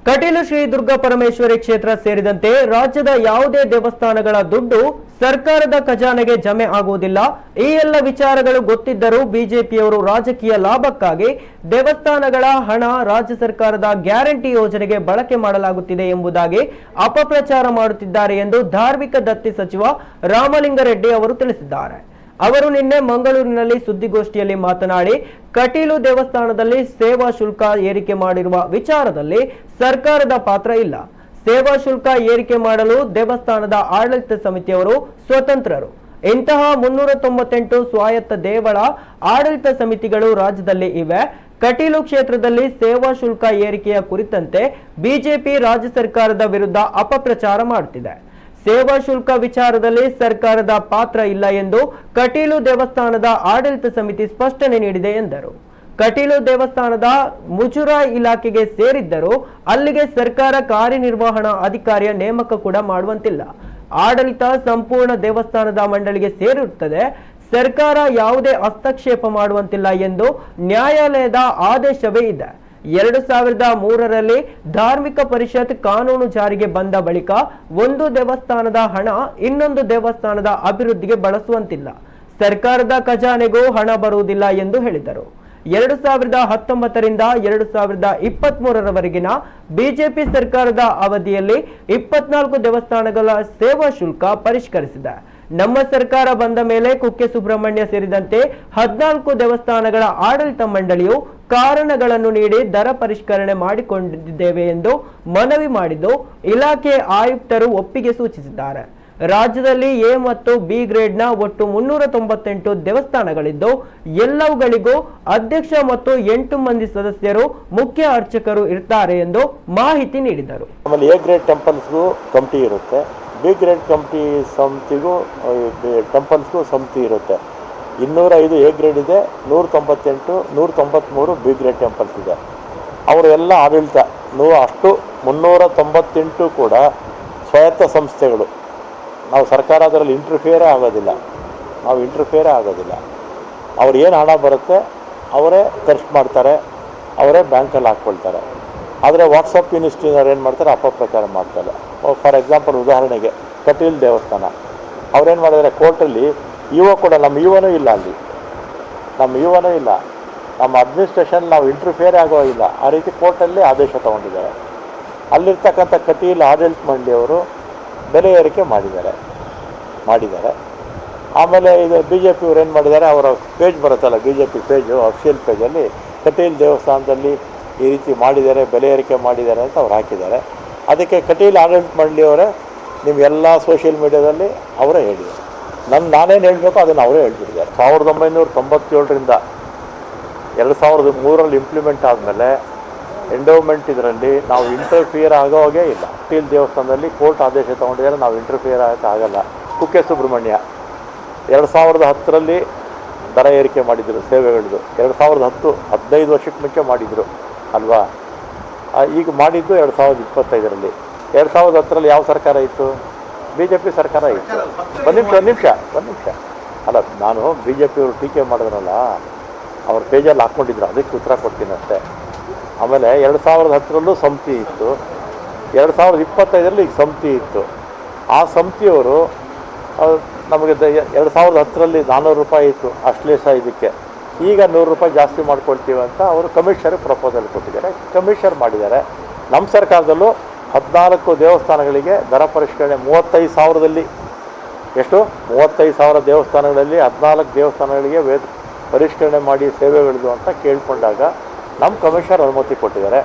ಕಟೀಲು ಶ್ರೀ ದುರ್ಗಾ ಪರಮೇಶ್ವರಿ ಕ್ಷೇತ್ರ ಸೇರಿದಂತೆ ರಾಜ್ಯದ ಯಾವುದೇ ದೇವಸ್ಥಾನಗಳ ದುಡ್ಡು ಸರ್ಕಾರದ ಖಜಾನೆಗೆ ಜಮೆ ಆಗುವುದಿಲ್ಲ. ಈ ಎಲ್ಲ ವಿಚಾರಗಳು ಗೊತ್ತಿದ್ದರೂ ಬಿಜೆಪಿಯವರು ರಾಜಕೀಯ ಲಾಭಕ್ಕಾಗಿ ದೇವಸ್ಥಾನಗಳ ಹಣ ರಾಜ್ಯ ಸರ್ಕಾರದ ಗ್ಯಾರಂಟಿ ಯೋಜನೆಗೆ ಬಳಕೆ ಮಾಡಲಾಗುತ್ತಿದೆ ಎಂಬುದಾಗಿ ಅಪಪ್ರಚಾರ ಮಾಡುತ್ತಿದ್ದಾರೆ ಎಂದು ಧಾರ್ಮಿಕ ದತ್ತಿ ಸಚಿವ ರಾಮಲಿಂಗಾರೆಡ್ಡಿ ಅವರು ತಿಳಿಸಿದ್ದಾರೆ. ಅವರು ನಿನ್ನೆ ಮಂಗಳೂರಿನಲ್ಲಿ ಸುದ್ದಿಗೋಷ್ಠಿಯಲ್ಲಿ ಮಾತನಾಡಿ, ಕಟೀಲು ದೇವಸ್ಥಾನದಲ್ಲಿ ಸೇವಾ ಶುಲ್ಕ ಏರಿಕೆ ಮಾಡಿರುವ ವಿಚಾರದಲ್ಲಿ ಸರ್ಕಾರದ ಪಾತ್ರ ಇಲ್ಲ. ಸೇವಾ ಶುಲ್ಕ ಏರಿಕೆ ಮಾಡಲು ದೇವಸ್ಥಾನದ ಆಡಳಿತ ಸಮಿತಿಯವರು ಸ್ವತಂತ್ರರು. ಇಂತಹ 398 ಸ್ವಾಯತ್ತ ದೇವಳ ಆಡಳಿತ ಸಮಿತಿಗಳು ರಾಜ್ಯದಲ್ಲಿ ಇವೆ. ಕಟೀಲು ಕ್ಷೇತ್ರದಲ್ಲಿ ಸೇವಾ ಶುಲ್ಕ ಏರಿಕೆಯ ಕುರಿತಂತೆ ಬಿಜೆಪಿ ರಾಜ್ಯ ಸರ್ಕಾರದ ವಿರುದ್ಧ ಅಪಪ್ರಚಾರ ಮಾಡುತ್ತಿದೆ. ಸೇವಾ ಶುಲ್ಕ ವಿಚಾರದಲ್ಲಿ ಸರ್ಕಾರದ ಪಾತ್ರ ಇಲ್ಲ ಎಂದು ಕಟೀಲು ದೇವಸ್ಥಾನದ ಆಡಳಿತ ಸಮಿತಿ ಸ್ಪಷ್ಟನೆ ನೀಡಿದೆ ಎಂದರು. ಕಟೀಲು ದೇವಸ್ಥಾನದ ಮುಜರಾಯಿ ಇಲಾಖೆಗೆ ಸೇರಿದ್ದರೂ ಅಲ್ಲಿಗೆ ಸರ್ಕಾರ ಕಾರ್ಯನಿರ್ವಹಣಾ ಅಧಿಕಾರಿಯ ನೇಮಕ ಕೂಡ ಮಾಡುವಂತಿಲ್ಲ. ಆಡಳಿತ ಸಂಪೂರ್ಣ ದೇವಸ್ಥಾನದ ಮಂಡಳಿಗೆ ಸೇರಿರುತ್ತದೆ. ಸರ್ಕಾರ ಯಾವುದೇ ಹಸ್ತಕ್ಷೇಪ ಮಾಡುವಂತಿಲ್ಲ ಎಂದು ನ್ಯಾಯಾಲಯದ ಆದೇಶವೇ ಇದೆ. 2003ರಲ್ಲಿ ಧಾರ್ಮಿಕ ಪರಿಷತ್ ಕಾನೂನು ಜಾರಿಗೆ ಬಂದ ಬಳಿಕ ಒಂದು ದೇವಸ್ಥಾನದ ಹಣ ಇನ್ನೊಂದು ದೇವಸ್ಥಾನದ ಅಭಿವೃದ್ಧಿಗೆ ಬಳಸುವಂತಿಲ್ಲ. ಸರ್ಕಾರದ ಖಜಾನೆಗೂ ಹಣ ಬರುವುದಿಲ್ಲ ಎಂದು ಹೇಳಿದರು. 2019ರಿಂದ 2023ರವರೆಗಿನ ಬಿಜೆಪಿ ಸರ್ಕಾರದ ಅವಧಿಯಲ್ಲಿ 24 ದೇವಸ್ಥಾನಗಳ ಸೇವಾ ಶುಲ್ಕ ಪರಿಷ್ಕರಿಸಿದೆ. ನಮ್ಮ ಸರ್ಕಾರ ಬಂದ ಮೇಲೆ ಕುಕ್ಕೆ ಸುಬ್ರಹ್ಮಣ್ಯ ಸೇರಿದಂತೆ 14 ದೇವಸ್ಥಾನಗಳ ಆಡಳಿತ ಮಂಡಳಿಯು ಕಾರಣಗಳನ್ನು ನೀಡಿ ದರ ಪರಿಷ್ಕರಣೆ ಮಾಡಿಕೊಂಡಿದ್ದೇವೆ ಎಂದು ಮನವಿ ಮಾಡಿದ್ದು ಇಲಾಖೆ ಆಯುಕ್ತರು ಒಪ್ಪಿಗೆ ಸೂಚಿಸಿದ್ದಾರೆ. ರಾಜ್ಯದಲ್ಲಿ ಎ ಮತ್ತು ಬಿ ಗ್ರೇಡ್ನ ಒಟ್ಟು 398 ದೇವಸ್ಥಾನಗಳಿದ್ದು ಎಲ್ಲವುಗಳಿಗೂ ಅಧ್ಯಕ್ಷ ಮತ್ತು 8 ಮಂದಿ ಸದಸ್ಯರು ಮುಖ್ಯ ಅರ್ಚಕರು ಇರ್ತಾರೆ ಎಂದು ಮಾಹಿತಿ ನೀಡಿದರು. ಎ ಗ್ರೇಡ್ ಟೆಂಪಲ್ಸ್ಗೂ ಕಮಿಟಿ ಇರುತ್ತೆ, ಬಿ ಗ್ರೇಡ್ ಕಮಿಟಿ ಸಮಿತಿಗೂ ಟೆಂಪಲ್ಸ್ಗೂ ಸಮಿತಿ ಇರುತ್ತೆ. 205 ಎ ಗ್ರೇಡ್ ಇದೆ, 198 193 ಬಿ ಗ್ರೇಡ್ ಟೆಂಪಲ್ಸ್ ಇದೆ. ಅವರು ಎಲ್ಲ ಆಡಳಿತ ಅಷ್ಟು 398 ಕೂಡ ಸ್ವಾಯತ್ತ ಸಂಸ್ಥೆಗಳು. ನಾವು ಸರ್ಕಾರ ಅದರಲ್ಲಿ ಇಂಟರ್ಫಿಯರೇ ಆಗೋದಿಲ್ಲ. ಅವ್ರು ಏನು ಹಣ ಬರುತ್ತೆ ಅವರೇ ಖರ್ಚು ಮಾಡ್ತಾರೆ, ಅವರೇ ಬ್ಯಾಂಕಲ್ಲಿ ಹಾಕ್ಕೊಳ್ತಾರೆ. ಆದರೆ ವಾಟ್ಸಪ್ ಮಿನಿಸ್ಟ್ರಿನವ್ರು ಏನು ಮಾಡ್ತಾರೆ, ಅಪಪ್ರಚಾರ ಮಾಡ್ತಾರೆ. ಫಾರ್ ಎಕ್ಸಾಂಪಲ್ ಉದಾಹರಣೆಗೆ ಕಟೀಲ್ ದೇವಸ್ಥಾನ ಅವ್ರೇನು ಮಾಡಿದ್ದಾರೆ, ಕೋರ್ಟಲ್ಲಿ ಇಒ ಕೂಡ ನಮ್ಮ ಇಒನೂ ಇಲ್ಲ, ನಮ್ಮ ಅಡ್ಮಿನಿಸ್ಟ್ರೇಷನ್ ನಾವು ಇಂಟರ್ಫಿಯರ್ ಆಗೋ ಇಲ್ಲ. ಆ ರೀತಿ ಕೋರ್ಟಲ್ಲಿ ಆದೇಶ ತೊಗೊಂಡಿದ್ದಾರೆ. ಅಲ್ಲಿರ್ತಕ್ಕಂಥ ಕಟೀಲ್ ಆಡಳಿತ ಮಂಡಳಿಯವರು ಬೆಲೆ ಏರಿಕೆ ಮಾಡಿದ್ದಾರೆ. ಆಮೇಲೆ ಇದು ಬಿ ಜೆ ಪಿಯವ್ರು ಏನು ಮಾಡಿದ್ದಾರೆ, ಅವರ ಪೇಜ್ ಬರುತ್ತಲ್ಲ B J P page, official ಪೇಜಲ್ಲಿ ಕಟೀಲ್ ದೇವಸ್ಥಾನದಲ್ಲಿ ಈ ರೀತಿ ಮಾಡಿದ್ದಾರೆ, ಬೆಲೆ ಏರಿಕೆ ಮಾಡಿದ್ದಾರೆ ಅಂತ ಅವ್ರು ಹಾಕಿದ್ದಾರೆ. ಅದಕ್ಕೆ ಕಟೀಲ್ ಆಡಳಿತ ಮಂಡಳಿಯವರೇ ನಿಮಗೆಲ್ಲ ಸೋಷಿಯಲ್ ಮೀಡಿಯಾದಲ್ಲಿ ಅವರೇ ಹೇಳಿದ್ದಾರೆ. ನಾನೇನು ಹೇಳಬೇಕು ಅದನ್ನು ಅವರೇ ಹೇಳ್ಬಿಟ್ಟಿದ್ದಾರೆ. 1997ರಿಂದ 2003ರಲ್ಲಿ ಇಂಪ್ಲಿಮೆಂಟ್ ಆದಮೇಲೆ ಎಂಡೋಮೆಂಟ್ ಇದರಲ್ಲಿ ನಾವು ಇಂಟರ್ಫಿಯರ್ ಆಗೋವಾಗೇ ಇಲ್ಲ. ಕಟೀಲ್ ದೇವಸ್ಥಾನದಲ್ಲಿ ಕೋರ್ಟ್ ಆದೇಶ ತೊಗೊಂಡಿದ್ದಾರೆ, ನಾವು ಇಂಟರ್ಫಿಯರ್ ಆಗೋಕ್ಕಾಗಲ್ಲ. ಕುಕ್ಕೆ ಸುಬ್ರಹ್ಮಣ್ಯ 2010ರಲ್ಲಿ ದರ ಏರಿಕೆ ಮಾಡಿದರು ಸೇವೆಗಳದ್ದು. 2010 15 ವರ್ಷಕ್ಕೆ ಮುಂಚೆ ಮಾಡಿದರು ಅಲ್ವಾ. ಈಗ ಮಾಡಿದ್ದು 2025ರಲ್ಲಿ. 2010ರಲ್ಲಿ ಯಾವ ಸರ್ಕಾರ ಇತ್ತು? ಬಿ ಜೆ ಪಿ ಸರ್ಕಾರ ಇತ್ತು. ಒಂದು ನಿಮಿಷ ಅಲ್ಲ, ನಾನು ಬಿ ಜೆ ಪಿಯವರು ಟೀಕೆ ಮಾಡಿದ್ರಲ್ಲ, ಅವ್ರ ಪೇಜಲ್ಲಿ ಹಾಕ್ಕೊಂಡಿದ್ರು, ಅದಕ್ಕೆ ಉತ್ತರ ಕೊಡ್ತೀನಿ ಅಷ್ಟೇ. ಆಮೇಲೆ 2010ರಲ್ಲೂ ಸಮಿತಿ ಇತ್ತು, 2025ರಲ್ಲಿ ಈಗ ಸಮಿತಿ ಇತ್ತು. ಆ ಸಮಿತಿಯವರು ನಮಗೆ 2010ರಲ್ಲಿ 400 ರೂಪಾಯಿ ಇತ್ತು ಅಶ್ಲೇಷ ಇದಕ್ಕೆ, ಈಗ 100 ರೂಪಾಯಿ ಜಾಸ್ತಿ ಮಾಡ್ಕೊಳ್ತೀವಿ ಅಂತ ಅವರು ಕಮಿಷನರ್ ಪ್ರಪೋಸಲ್ ಕೊಟ್ಟಿದ್ದಾರೆ, ಕಮಿಷನರ್ ಮಾಡಿದ್ದಾರೆ. ನಮ್ಮ ಸರ್ಕಾರದಲ್ಲೂ 14 ದೇವಸ್ಥಾನಗಳಿಗೆ ದರ ಪರಿಷ್ಕರಣೆ 35,000ದಲ್ಲಿ 35,000 ದೇವಸ್ಥಾನಗಳಲ್ಲಿ 14 ದೇವಸ್ಥಾನಗಳಿಗೆ ಪರಿಷ್ಕರಣೆ ಮಾಡಿ ಸೇವೆಗಳಿದು ಅಂತ ಕೇಳಿಕೊಂಡಾಗ ನಮ್ಮ ಕಮಿಷನರ್ ಅನುಮತಿ ಕೊಟ್ಟಿದ್ದಾರೆ.